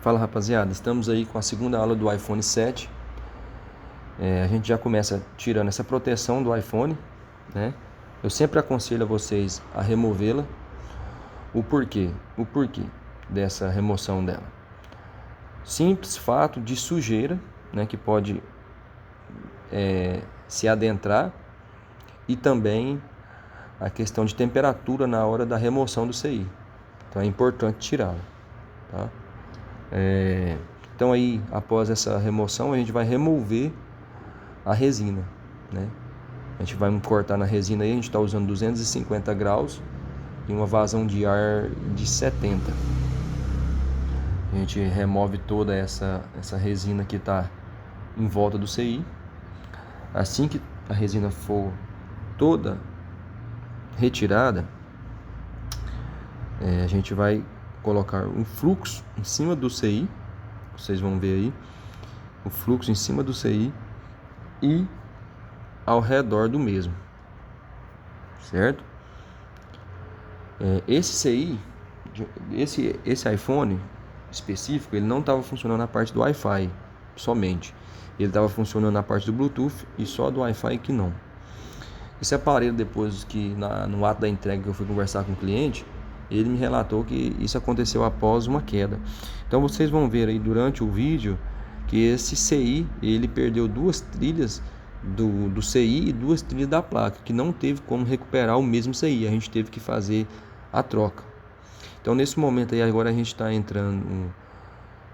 Fala, rapaziada, estamos aí com a segunda aula do iPhone 7. A gente já começa tirando essa proteção do iPhone, né? Eu sempre aconselho a vocês a removê-la. O porquê dessa remoção dela? Simples fato de sujeira, né, que pode se adentrar, e também a questão de temperatura na hora da remoção do CI. Então é importante tirá-la, tá? Então aí, após essa remoção, a gente vai remover a resina, né? A gente vai cortar na resina aí, a gente está usando 250 graus e uma vazão de ar de 70. A gente remove toda essa resina que está em volta do CI. Assim que a resina for toda retirada, a gente vai colocar um fluxo em cima do CI. Vocês vão ver aí o fluxo em cima do CI e ao redor do mesmo, certo? Esse CI, esse iPhone específico, ele não estava funcionando na parte do Wi-Fi somente. Ele estava funcionando na parte do Bluetooth e só do Wi-Fi que não. Esse aparelho, depois que no ato da entrega que eu fui conversar com o cliente, ele me relatou que isso aconteceu após uma queda. Então vocês vão ver aí durante o vídeo que esse CI, ele perdeu 2 trilhas do CI e 2 trilhas da placa, que não teve como recuperar o mesmo CI, a gente teve que fazer a troca. Então nesse momento aí, agora a gente está entrando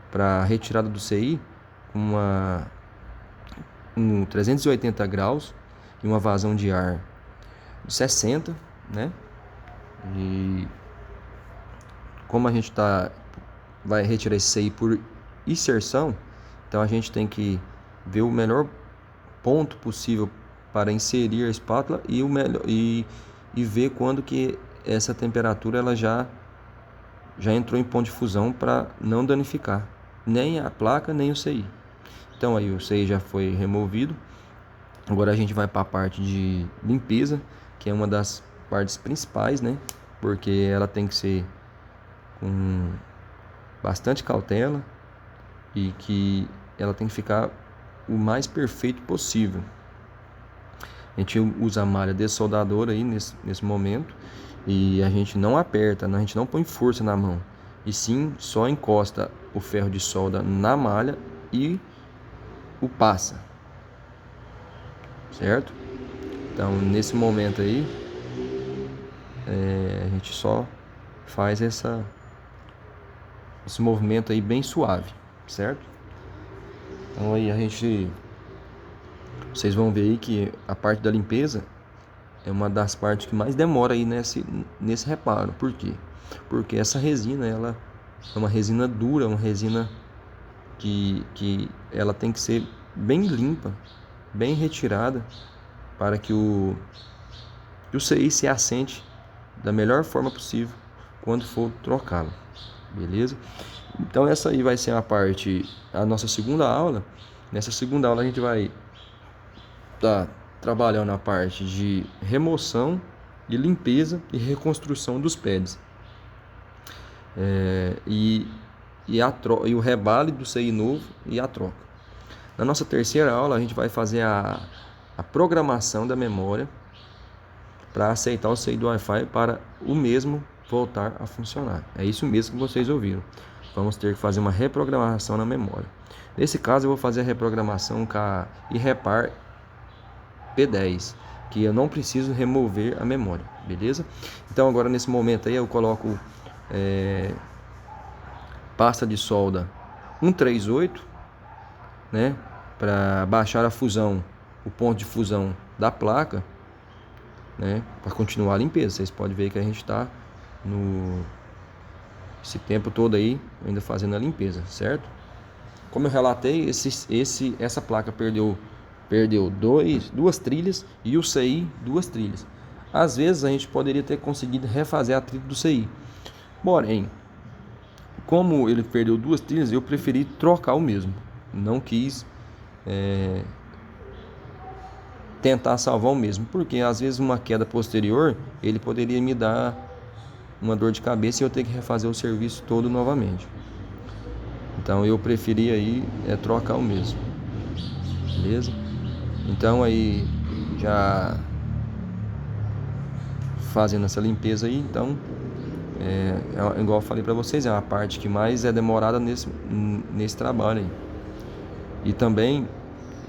para a retirada do CI com um 380 graus e uma vazão de ar de 60, né? E como a gente vai retirar esse CI por inserção, então a gente tem que ver o melhor ponto possível para inserir a espátula e ver quando que essa temperatura ela já entrou em ponto de fusão, para não danificar nem a placa nem o CI. Então aí o CI já foi removido. Agora a gente vai para a parte de limpeza, que é uma das partes principais, né? Porque ela tem que ser com bastante cautela e que ela tem que ficar o mais perfeito possível. A gente usa a malha dessoldadora aí nesse momento, e a gente não aperta, a gente não põe força na mão, e sim só encosta o ferro de solda na malha e o passa, certo? Então nesse momento aí a gente só faz esse movimento aí bem suave, certo? Então aí vocês vão ver aí que a parte da limpeza é uma das partes que mais demora aí nesse reparo. Por quê? Porque essa resina, ela é uma resina dura, uma resina que ela tem que ser bem limpa, bem retirada, para que o CI se assente da melhor forma possível quando for trocá-lo, beleza? Então essa aí vai ser a nossa segunda aula. Nessa segunda aula a gente vai estar trabalhando a parte de remoção, de limpeza e reconstrução dos pads, e o rebale do CI novo e a troca. Na nossa terceira aula a gente vai fazer a programação da memória para aceitar o CI do Wi-Fi para o mesmo voltar a funcionar. É isso mesmo que vocês ouviram. Vamos ter que fazer uma reprogramação na memória. Nesse caso eu vou fazer a reprogramação com a iRepar P10, que eu não preciso remover a memória, beleza? Então agora nesse momento aí eu coloco pasta de solda 138, né, para baixar a fusão, o ponto de fusão da placa, né, para continuar a limpeza. Vocês podem ver que a gente está esse tempo todo aí ainda fazendo a limpeza, certo? Como eu relatei, essa placa perdeu 2 trilhas e o CI 2 trilhas. Às vezes a gente poderia ter conseguido refazer a trilha do CI, porém, como ele perdeu 2 trilhas, eu preferi trocar o mesmo. Não quis tentar salvar o mesmo, porque às vezes uma queda posterior ele poderia me dar uma dor de cabeça e eu ter que refazer o serviço todo novamente. Então Então eu preferi aí trocar o mesmo. Beleza? Então aí já fazendo essa limpeza aí, então igual eu falei para vocês, é a parte que mais é demorada nesse trabalho aí. E também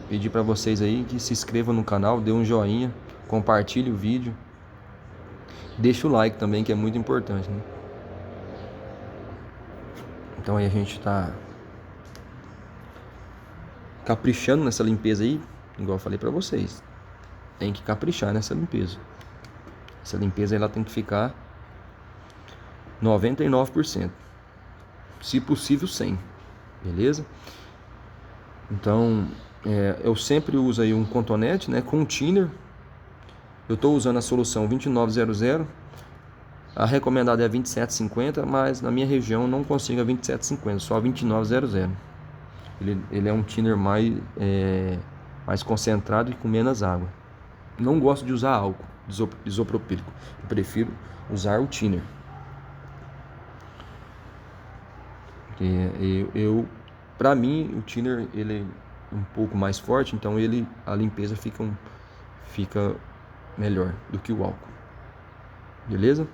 pedir para vocês aí que se inscrevam no canal, dê um joinha, compartilhe o vídeo, deixa o like também, que é muito importante, né? Então aí a gente tá caprichando nessa limpeza aí, igual eu falei para vocês. Tem que caprichar nessa limpeza. Essa limpeza ela tem que ficar 99%. Se possível 100%. Beleza? Então, eu sempre uso aí um cotonete, né, com um thinner. Eu estou usando a solução 2900. A recomendada é 2750, mas na minha região não consigo a 2750, só a 2900. Ele é um thinner mais concentrado e com menos água. Não gosto de usar álcool isopropílico. Eu prefiro usar o thinner. Para mim, o thinner ele é um pouco mais forte, então a limpeza fica melhor do que o álcool. Beleza?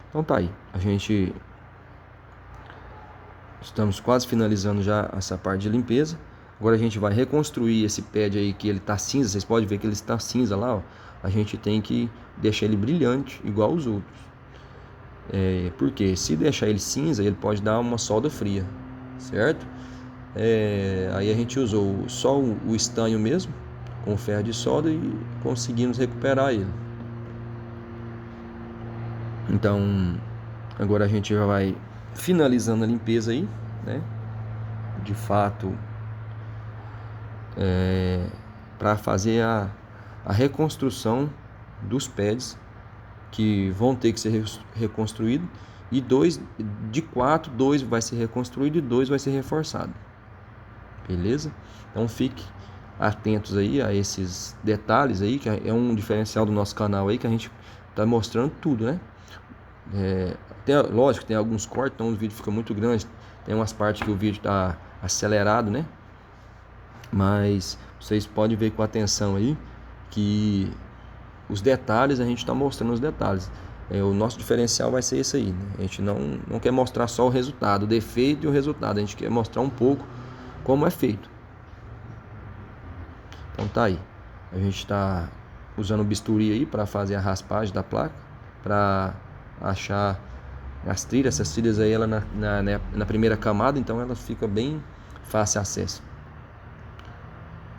Então tá aí. Estamos quase finalizando já essa parte de limpeza. Agora a gente vai reconstruir esse pad aí que ele tá cinza. Vocês podem ver que ele está cinza lá, ó. A gente tem que deixar ele brilhante, igual os outros. Porque se deixar ele cinza, ele pode dar uma solda fria, certo? Aí a gente usou só o estanho mesmo, com ferro de solda, e conseguimos recuperar ele. Então, agora a gente já vai finalizando a limpeza aí, né? De fato, para fazer a reconstrução dos pads que vão ter que ser reconstruídos, e dois vai ser reconstruído e 2 vai ser reforçado. Beleza? Então fique atentos aí a esses detalhes aí, que é um diferencial do nosso canal aí, que a gente tá mostrando tudo, né? Lógico, tem alguns cortes, então o vídeo fica muito grande, tem umas partes que o vídeo tá acelerado, né? Mas vocês podem ver com atenção aí que os detalhes, a gente está mostrando os detalhes. O nosso diferencial vai ser esse aí, né? A gente não quer mostrar só o resultado, o defeito e o resultado. A gente quer mostrar um pouco como é feito. Então tá aí. A gente está usando o bisturi aí para fazer a raspagem da placa, para achar as trilhas. Essas trilhas aí, ela na primeira camada, então ela fica bem fácil acesso.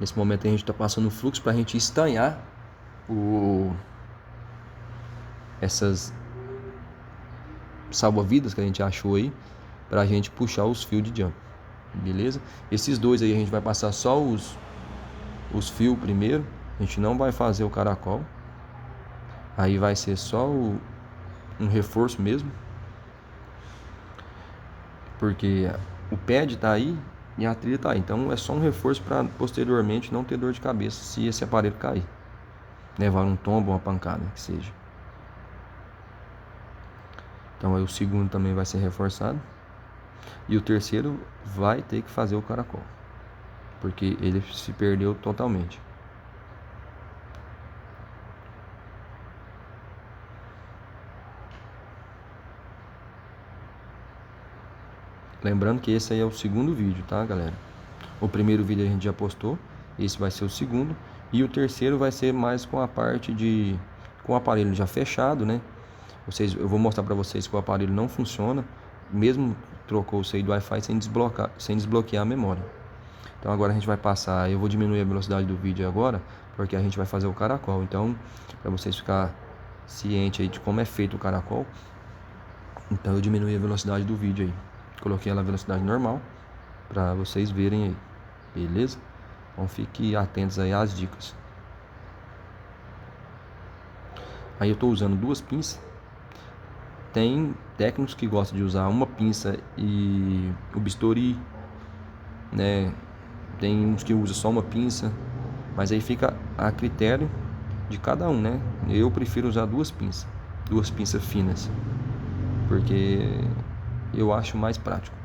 Nesse momento a gente está passando o fluxo para a gente estanhar essas salva-vidas que a gente achou aí, pra gente puxar os fios de jump. Beleza? Esses dois aí a gente vai passar só os fios primeiro. A gente não vai fazer o caracol. Aí vai ser só um reforço mesmo, porque o pad tá aí e a trilha tá aí. Então é só um reforço para posteriormente não ter dor de cabeça se esse aparelho cair, levar um tombo, uma pancada, que seja. Então aí o segundo também vai ser reforçado. E o terceiro vai ter que fazer o caracol, porque ele se perdeu totalmente. Lembrando que esse aí é o segundo vídeo, tá, galera? O primeiro vídeo a gente já postou, esse vai ser o segundo. E o terceiro vai ser mais com a parte com o aparelho já fechado, né? Eu vou mostrar para vocês que o aparelho não funciona, mesmo trocou o SEI do Wi-Fi sem desbloquear a memória. Então agora a gente vai passar, eu vou diminuir a velocidade do vídeo agora, porque a gente vai fazer o caracol. Então, para vocês ficar ciente aí de como é feito o caracol, então eu diminui a velocidade do vídeo aí. Coloquei ela na velocidade normal, para vocês verem aí, beleza? Então fiquem atentos aí às dicas. Aí eu estou usando 2 pinças. Tem técnicos que gostam de usar uma pinça e o bisturi, né? Tem uns que usam só uma pinça, mas aí fica a critério de cada um, né? Eu prefiro usar 2 pinças finas, porque eu acho mais prático.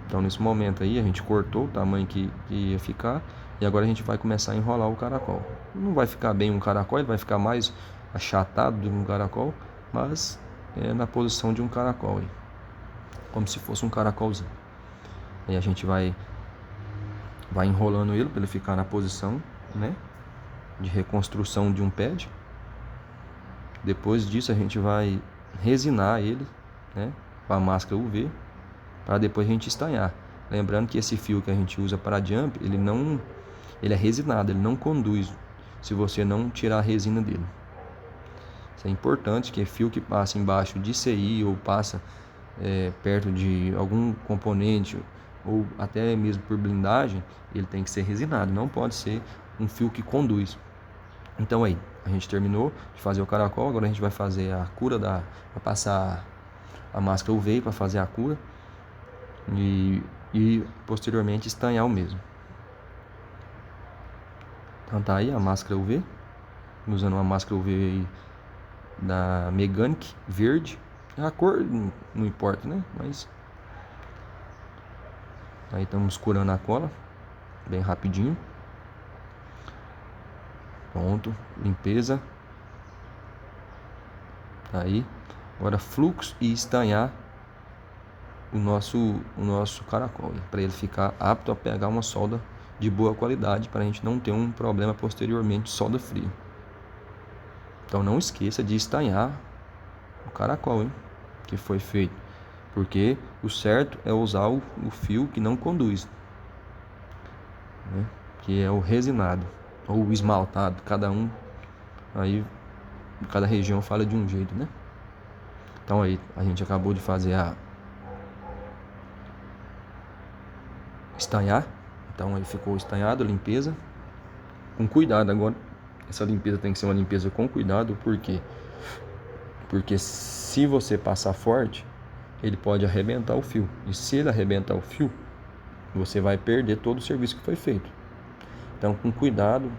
Então nesse momento aí a gente cortou o tamanho que ia ficar e agora a gente vai começar a enrolar o caracol. Não vai ficar bem um caracol, ele vai ficar mais achatado do que um caracol, mas é na posição de um caracol aí, como se fosse um caracolzinho. Aí a gente vai enrolando ele para ele ficar na posição, né, de reconstrução de um pad. Depois disso a gente vai resinar ele, né, com a máscara UV, para depois a gente estanhar. Lembrando que esse fio que a gente usa para jump, ele é resinado, ele não conduz se você não tirar a resina dele. Isso é importante, que fio que passa embaixo de CI ou passa perto de algum componente ou até mesmo por blindagem, ele tem que ser resinado, não pode ser um fio que conduz. Então aí, a gente terminou de fazer o caracol, agora a gente vai fazer a cura vai passar a máscara UV para fazer a cura e posteriormente estanhar o mesmo. Então tá aí a máscara UV, usando uma máscara UV aí da Meganic verde. A cor não importa, né? Mas aí estamos curando a cola bem rapidinho. Pronto, limpeza. Tá aí. Agora fluxo e estanhar o nosso caracol, para ele ficar apto a pegar uma solda de boa qualidade, para a gente não ter um problema posteriormente de solda fria. Então não esqueça de estanhar o caracol, hein, que foi feito, porque o certo é usar o fio que não conduz, né, que é o resinado ou o esmaltado, cada região fala de um jeito, né? Então aí a gente acabou de fazer a estanhar, então aí ficou estanhado, limpeza com cuidado. Agora essa limpeza tem que ser uma limpeza com cuidado, porque se você passar forte, ele pode arrebentar o fio, e se ele arrebentar o fio, você vai perder todo o serviço que foi feito. Então com cuidado,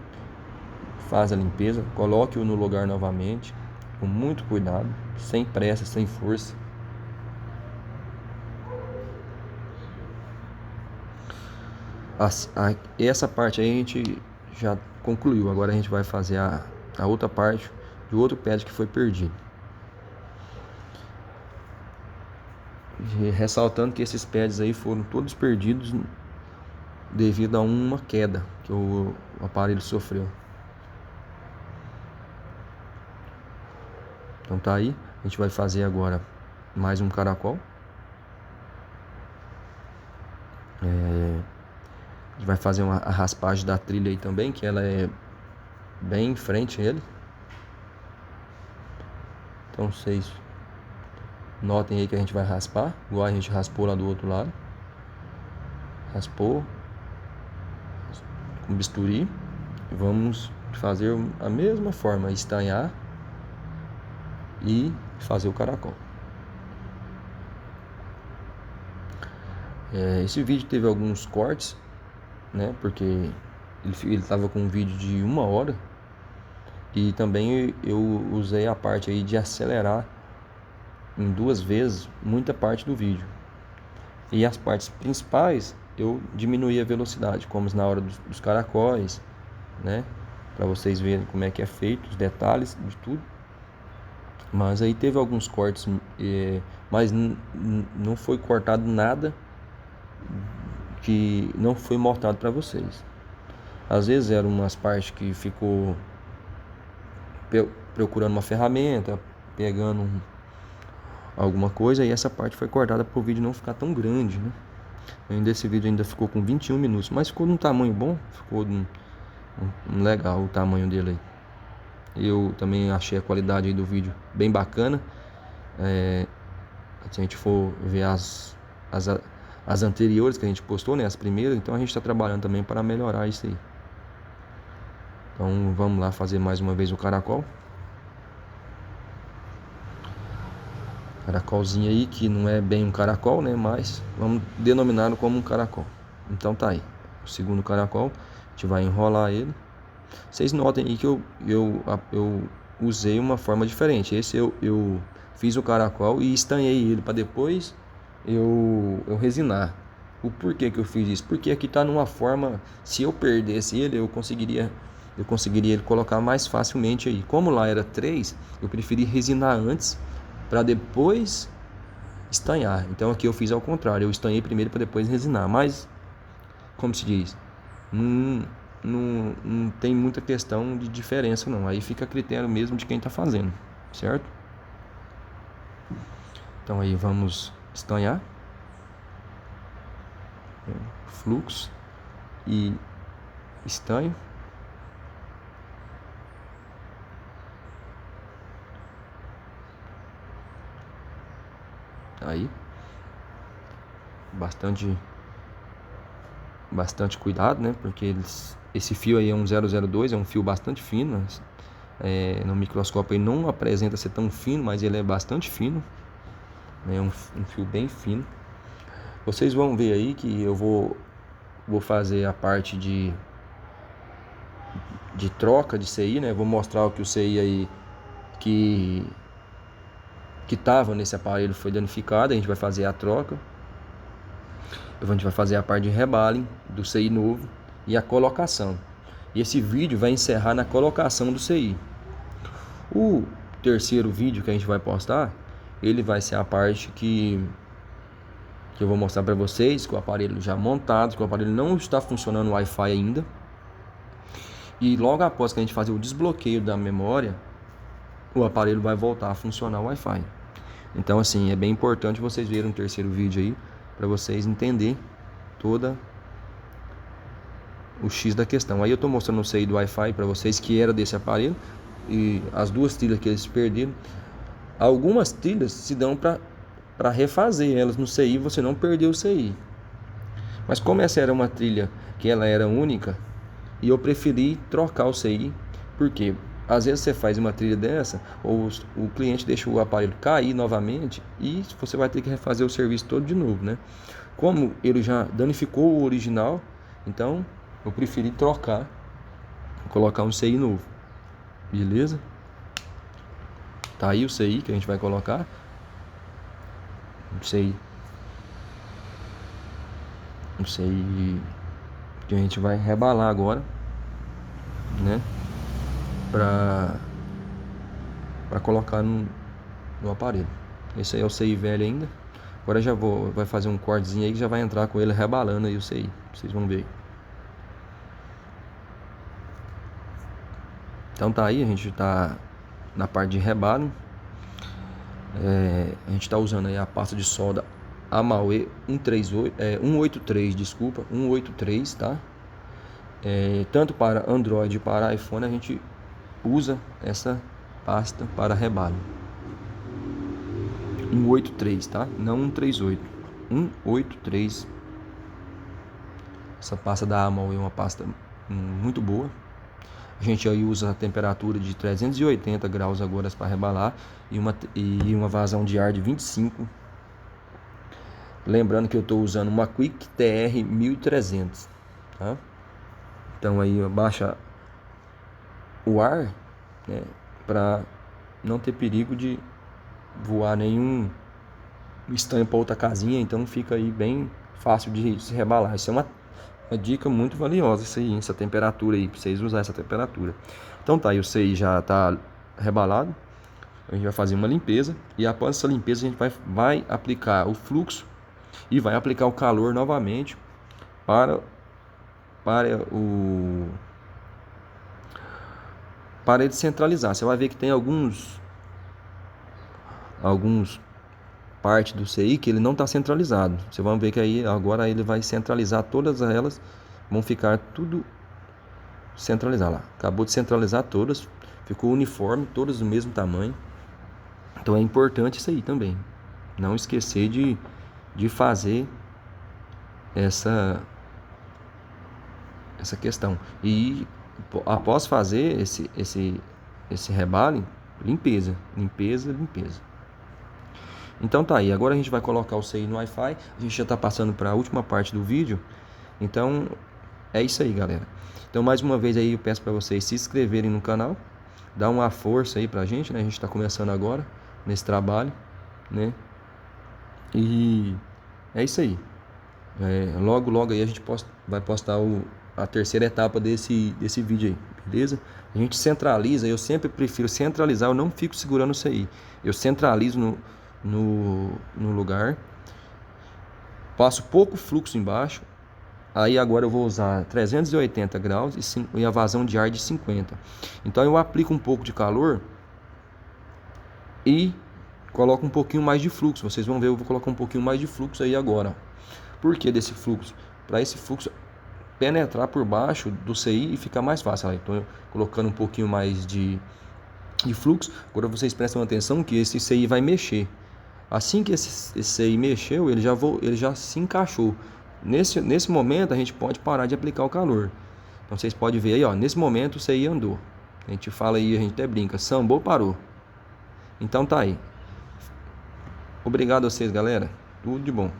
faz a limpeza, coloque-o no lugar novamente, com muito cuidado, sem pressa, sem força. Essa parte aí a gente já concluiu. Agora a gente vai fazer a outra parte do outro pad que foi perdido. Ressaltando que esses pads aí foram todos perdidos devido a uma queda que o aparelho sofreu. Então tá aí, a gente vai fazer agora mais um caracol. A gente vai fazer a raspagem da trilha aí também, que ela é bem em frente a ele. Então vocês notem aí que a gente vai raspar, igual a gente raspou lá do outro lado. Raspou com bisturi. Vamos fazer a mesma forma, estanhar e fazer o caracol. Esse vídeo teve alguns cortes, né? Porque ele estava com um vídeo de 1 hora. E também eu usei a parte aí de acelerar em 2 vezes muita parte do vídeo. E as partes principais eu diminuí a velocidade, como na hora dos caracóis, né? Para vocês verem como é que é feito, os detalhes de tudo. Mas aí teve alguns cortes, mas não foi cortado nada que não foi mostrado para vocês. Às vezes eram umas partes que ficou procurando uma ferramenta, pegando alguma coisa, e essa parte foi cortada para o vídeo não ficar tão grande, né? Ainda esse vídeo ainda ficou com 21 minutos, mas ficou num tamanho bom, ficou legal o tamanho dele aí. Eu também achei a qualidade aí do vídeo bem bacana. Se a gente for ver as anteriores que a gente postou, né, as primeiras, então a gente está trabalhando também para melhorar isso aí. Então vamos lá fazer mais uma vez o caracol. Caracolzinho aí, que não é bem um caracol, né, mas vamos denominá-lo como um caracol. Então tá aí, o segundo caracol, a gente vai enrolar ele. Vocês notem aí que eu usei uma forma diferente. Esse eu fiz o caracol e estanhei ele para depois eu resinar. O porquê que eu fiz isso? Porque aqui está numa forma, se eu perdesse ele, eu conseguiria ele colocar mais facilmente aí. Como lá era 3, eu preferi resinar antes para depois estanhar. Então aqui eu fiz ao contrário, eu estanhei primeiro para depois resinar. Mas, como se diz, não tem muita questão de diferença não. Aí fica a critério mesmo de quem está fazendo, certo? Então aí vamos estanhar. Fluxo e estanho. Aí bastante cuidado, né? Porque esse fio aí é um 002, é um fio bastante fino. No microscópio ele não apresenta ser tão fino, mas ele é bastante fino. É um fio bem fino. Vocês vão ver aí que eu vou fazer a parte de troca de CI, né? Vou mostrar o que o CI aí que estava nesse aparelho foi danificado. A gente vai fazer a troca. A gente vai fazer a parte de rebaling do CI novo e a colocação. E esse vídeo vai encerrar na colocação do CI. O terceiro vídeo que a gente vai postar, ele vai ser a parte que eu vou mostrar para vocês, com o aparelho já montado, que o aparelho não está funcionando o Wi-Fi ainda. E logo após que a gente fazer o desbloqueio da memória, o aparelho vai voltar a funcionar o Wi-Fi. Então assim, é bem importante vocês verem o terceiro vídeo aí, para vocês entenderem toda o X da questão. Aí eu estou mostrando o CI do Wi-Fi para vocês, que era desse aparelho, e as duas trilhas que eles perderam. Algumas trilhas se dão para refazer elas no CI, você não perdeu o CI. Mas como essa era uma trilha que ela era única, e eu preferi trocar o CI, porque às vezes você faz uma trilha dessa, ou o cliente deixa o aparelho cair novamente, e você vai ter que refazer o serviço todo de novo, né? Como ele já danificou o original, então eu preferi trocar, colocar um CI novo. Beleza? Tá aí o CI que a gente vai colocar. O CI que a gente vai rebalar agora, né? Pra colocar no aparelho. Esse aí é o CI velho ainda. Agora já vai fazer um cortezinho aí que já vai entrar com ele rebalando aí o CI. Vocês vão ver. Então tá aí, a gente tá na parte de rebalo. A gente tá usando aí a pasta de solda Amaue 183, desculpa, 183, tá? Tanto para Android e para iPhone a gente usa essa pasta para rebalo. 183, tá? Não 138. 183. Essa pasta da Amaue é uma pasta muito boa. A gente aí usa a temperatura de 380 graus agora para rebalar e uma vazão de ar de 25. Lembrando que eu estou usando uma Quick TR 1300, tá? Então aí baixa o ar, né, para não ter perigo de voar nenhum estanho para outra casinha. Então fica aí bem fácil de se rebalar. Isso é uma dica muito valiosa, essa temperatura aí, para vocês usarem essa temperatura. Então tá, aí o CI já tá rebalado. A gente vai fazer uma limpeza e após essa limpeza a gente vai aplicar o fluxo e vai aplicar o calor novamente para ele centralizar. Você vai ver que tem alguns parte do CI que ele não está centralizado. Você vai ver que aí agora ele vai centralizar todas elas, vão ficar tudo centralizado lá. Acabou de centralizar todas, ficou uniforme, todas do mesmo tamanho. Então é importante isso aí também. Não esquecer de fazer essa questão. E após fazer esse rebale, limpeza. Então tá aí, agora a gente vai colocar o CI no Wi-Fi. A gente já está passando para a última parte do vídeo. Então é isso aí, galera. Então mais uma vez aí eu peço para vocês se inscreverem no canal, dar uma força aí pra gente, né? A gente está começando agora nesse trabalho, né? E é isso aí. Logo aí a gente vai postar a terceira etapa desse vídeo aí, beleza? A gente centraliza, eu sempre prefiro centralizar, eu não fico segurando isso aí. Eu centralizo no lugar, passo pouco fluxo embaixo, aí agora eu vou usar 380 graus e a vazão de ar de 50. Então eu aplico um pouco de calor e coloco um pouquinho mais de fluxo. Vocês vão ver, eu vou colocar um pouquinho mais de fluxo aí agora. Por que desse fluxo? Para esse fluxo penetrar por baixo do CI e ficar mais fácil. Então eu colocando um pouquinho mais de fluxo. Agora vocês prestam atenção que esse CI vai mexer. Assim que esse CI mexeu, ele já se encaixou. Nesse momento a gente pode parar de aplicar o calor. Então vocês podem ver aí, ó, nesse momento o CI andou. A gente fala aí, a gente até brinca, sambou, parou. Então tá aí. Obrigado a vocês, galera. Tudo de bom.